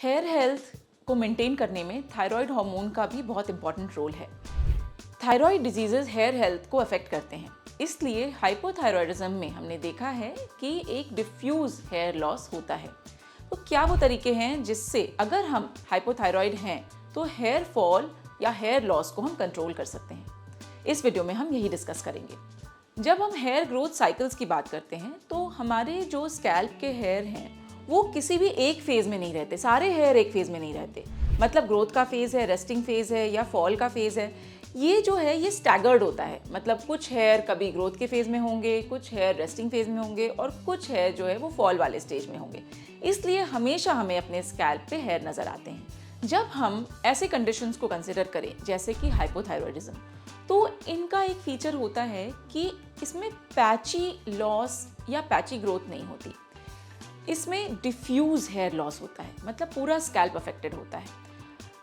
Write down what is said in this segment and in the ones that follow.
Hair health को maintain करने में थायराइड हार्मोन का भी बहुत इंपॉर्टेंट रोल है। थायराइड डिजीजेज हेयर हेल्थ को अफेक्ट करते हैं, इसलिए हाइपोथायरॉयडिज्म में हमने देखा है कि एक डिफ्यूज हेयर लॉस होता है। तो क्या वो तरीके हैं जिससे अगर हम हाइपोथायरॉयड हैं तो हेयर फॉल या हेयर लॉस को हम कंट्रोल कर सकते हैं? इस वीडियो में हम यही डिस्कस करेंगे। जब हम हेयर ग्रोथ साइकिल्स की बात करते हैं तो हमारे जो स्कैल्प के हेयर हैं वो किसी भी एक फेज में नहीं रहते, सारे हेयर एक फेज में नहीं रहते। मतलब ग्रोथ का फेज है, रेस्टिंग फेज है या फॉल का फेज है, ये जो है ये स्टैगर्ड होता है। मतलब कुछ हेयर कभी ग्रोथ के फेज में होंगे, कुछ हेयर रेस्टिंग फेज में होंगे और कुछ हेयर जो है वो फॉल वाले स्टेज में होंगे। इसलिए हमेशा हमें अपने स्कैल्प पे हेयर नजर आते हैं। जब हम ऐसे कंडीशंस को कंसिडर करें जैसे कि हाइपोथायरॉयडिज्म, तो इनका एक फीचर होता है कि इसमें पैची लॉस या पैची ग्रोथ नहीं होती, इसमें डिफ्यूज हेयर लॉस होता है। मतलब पूरा स्कैल्प अफेक्टेड होता है।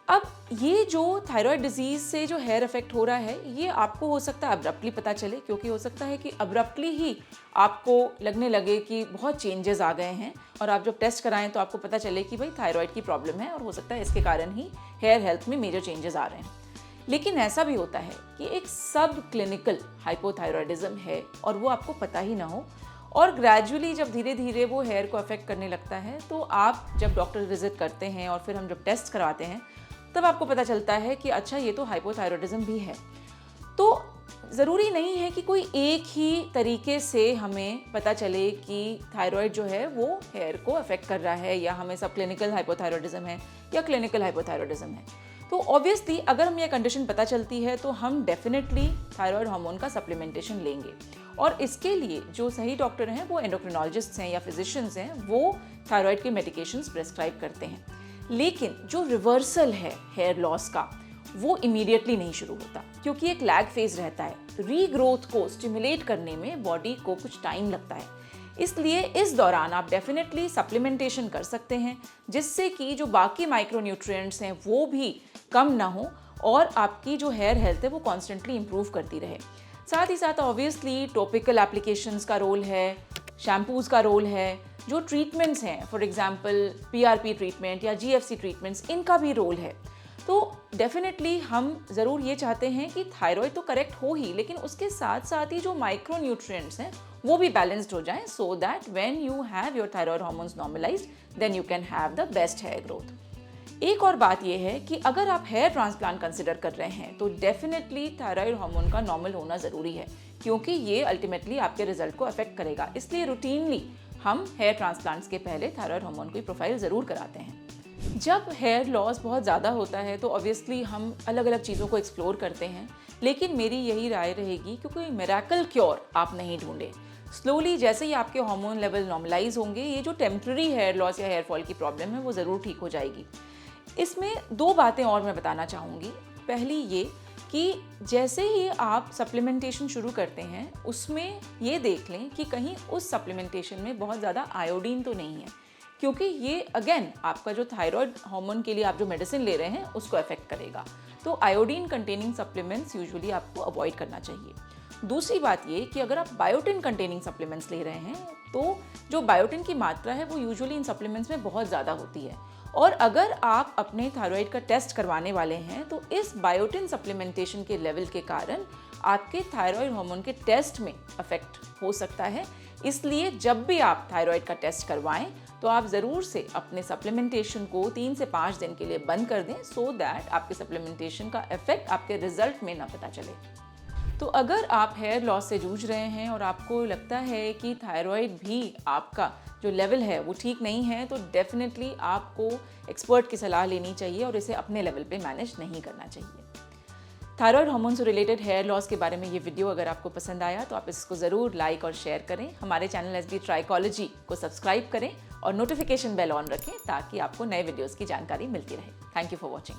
अब ये जो थायराइड डिजीज से जो हेयर अफेक्ट हो रहा है ये आपको हो सकता है अब्रप्टली पता चले, क्योंकि हो सकता है कि अब्रप्टली ही आपको लगने लगे कि बहुत चेंजेस आ गए हैं और आप जब टेस्ट कराएं तो आपको पता चले कि भाई थायराइड की प्रॉब्लम है और हो सकता है इसके कारण ही हेयर हेल्थ में मेजर चेंजेस आ रहे हैं। लेकिन ऐसा भी होता है कि एक सब क्लिनिकल हाइपोथायरॉयडिज्म है और वो आपको पता ही ना हो, और ग्रेजुअली जब धीरे धीरे वो हेयर को अफेक्ट करने लगता है तो आप जब डॉक्टर विजिट करते हैं और फिर हम जब टेस्ट करवाते हैं तब आपको पता चलता है कि अच्छा ये तो हाइपोथायरॉयडिज्म भी है। तो ज़रूरी नहीं है कि कोई एक ही तरीके से हमें पता चले कि थायराइड जो है वो हेयर को अफेक्ट कर रहा है या हमें सब क्लिनिकल हाइपोथायरॉयडिज्म है या क्लिनिकल हाइपोथायरॉयडिज्म है। तो ऑब्वियसली अगर हमें ये कंडीशन पता चलती है तो हम डेफिनेटली थायराइड हार्मोन का सप्लीमेंटेशन लेंगे, और इसके लिए जो सही डॉक्टर हैं वो एंडोक्रिनोलॉजिस्ट हैं या फिजिशियंस हैं, वो थायराइड के मेडिकेशंस प्रेस्क्राइब करते हैं। लेकिन जो रिवर्सल है हेयर लॉस का वो इमीडिएटली नहीं शुरू होता, क्योंकि एक लैग फेज रहता है। रीग्रोथ को स्टिमुलेट करने में बॉडी को कुछ टाइम लगता है। इसलिए इस दौरान आप डेफिनेटली सप्लीमेंटेशन कर सकते हैं जिससे कि जो बाकी माइक्रोन्यूट्रिएंट्स हैं वो भी कम ना हो और आपकी जो हेयर हेल्थ है वो कॉन्स्टेंटली इंप्रूव करती रहे। साथ ही साथ ऑब्वियसली टॉपिकल एप्लीकेशंस का रोल है, शैम्पूज का रोल है, जो ट्रीटमेंट्स हैं फॉर एग्जांपल पीआरपी ट्रीटमेंट या जीएफसी ट्रीटमेंट्स, इनका भी रोल है। तो डेफिनेटली हम ज़रूर ये चाहते हैं कि थायराइड तो करेक्ट हो ही, लेकिन उसके साथ साथ ही जो माइक्रोन्यूट्रिएंट्स हैं वो भी बैलेंस्ड हो जाएं, so that when you have your thyroid hormones normalised then you can have the best hair growth. एक और बात यह है कि अगर आप हेयर ट्रांसप्लांट कंसिडर कर रहे हैं तो डेफिनेटली थायराइड हार्मोन का नॉर्मल होना ज़रूरी है, क्योंकि ये अल्टीमेटली आपके रिजल्ट को अफेक्ट करेगा। इसलिए रूटीनली हम हेयर ट्रांसप्लांट्स के पहले थायराइड हार्मोन की प्रोफाइल ज़रूर कराते हैं। जब हेयर लॉस बहुत ज़्यादा होता है तो ऑब्वियसली हम अलग अलग चीज़ों को एक्सप्लोर करते हैं, लेकिन मेरी यही राय रहेगी कि कोई मिरेकल क्योर आप नहीं ढूंढें। स्लोली जैसे ही आपके हार्मोन लेवल नॉर्मलाइज होंगे, ये जो टेम्प्रेरी हेयर लॉस या हेयर फॉल की प्रॉब्लम है वो ज़रूर ठीक हो जाएगी। इसमें दो बातें और मैं बताना चाहूँगी। पहली ये कि जैसे ही आप सप्लीमेंटेशन शुरू करते हैं उसमें ये देख लें कि कहीं उस सप्लीमेंटेशन में बहुत ज़्यादा आयोडीन तो नहीं है, क्योंकि ये अगेन आपका जो थायराइड हार्मोन के लिए आप जो मेडिसिन ले रहे हैं उसको अफेक्ट करेगा। तो आयोडीन कंटेनिंग सप्लीमेंट्स यूजुअली आपको अवॉइड करना चाहिए। दूसरी बात ये कि अगर आप बायोटिन कंटेनिंग सप्लीमेंट्स ले रहे हैं तो जो बायोटिन की मात्रा है वो यूजुअली इन सप्लीमेंट्स में बहुत ज़्यादा होती है, और अगर आप अपने थायराइड का टेस्ट करवाने वाले हैं तो इस बायोटिन सप्लीमेंटेशन के लेवल के कारण आपके थायराइड हार्मोन के टेस्ट में अफेक्ट हो सकता है। इसलिए जब भी आप थायराइड का टेस्ट करवाएं तो आप ज़रूर से अपने सप्लीमेंटेशन को 3 से 5 दिन के लिए बंद कर दें, सो दैट आपके सप्लीमेंटेशन का इफेक्ट आपके रिजल्ट में ना पता चले। तो अगर आप हेयर लॉस से जूझ रहे हैं और आपको लगता है कि थायराइड भी आपका जो लेवल है वो ठीक नहीं है, तो डेफिनेटली आपको एक्सपर्ट की सलाह लेनी चाहिए और इसे अपने लेवल पे मैनेज नहीं करना चाहिए। थायराइड हार्मोन से रिलेटेड हेयर लॉस के बारे में ये वीडियो अगर आपको पसंद आया तो आप इसको ज़रूर लाइक और शेयर करें। हमारे चैनल SB ट्राइकोलॉजी को सब्सक्राइब करें और नोटिफिकेशन बेल ऑन रखें ताकि आपको नए वीडियोज़ की जानकारी मिलती रहे। Thank you for watching.